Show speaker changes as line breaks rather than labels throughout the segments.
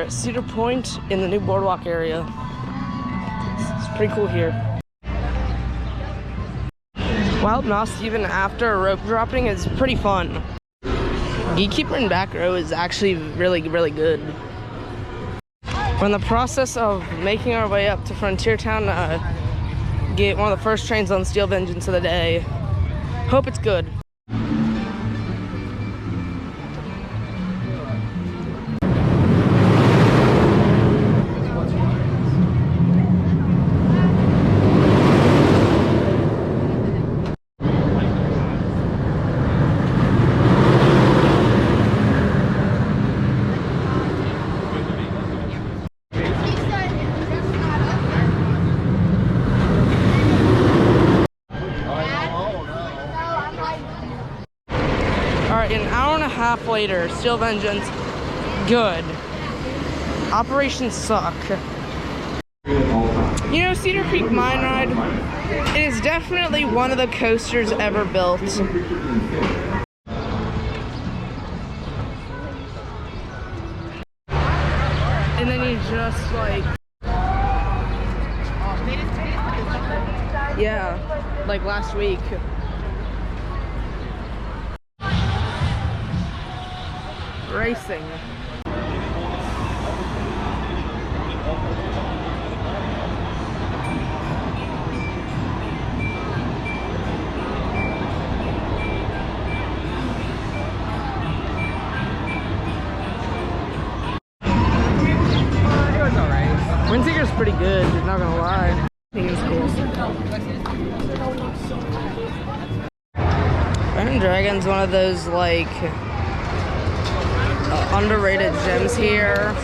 at Cedar Point in the new boardwalk area. It's pretty cool here. Wild Mouse, even after rope dropping, is pretty fun. Gatekeeper in back row is actually really good. We're in the process of making our way up to Frontier Town to get one of the first trains on Steel Vengeance of the day. Hope it's good. Alright, an hour and a half later, Steel Vengeance, good. Operations suck. You know, Cedar Creek Mine Ride, it is definitely one of the coasters ever built. And then you just like, yeah, like last week. Racing. Windseeker's pretty good, not gonna lie. I think it's cool. Iron Dragon's one of those like underrated gems here.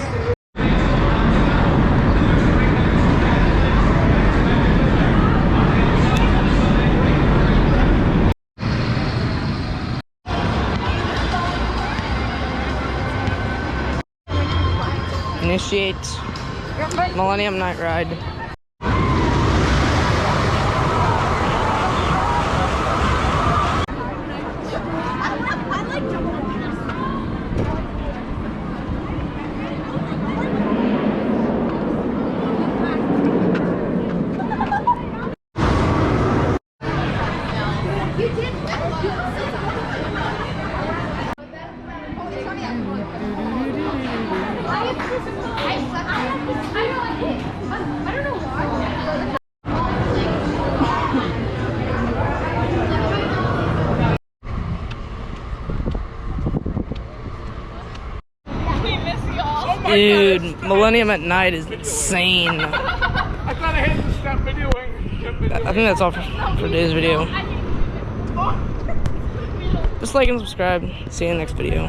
Initiate Millennium Night Ride. Dude, Millennium at night is insane. I thought I had to stop videoing. I think that's all for today's video. Just like and subscribe. See you in the next video.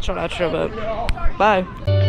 Short outro, but bye.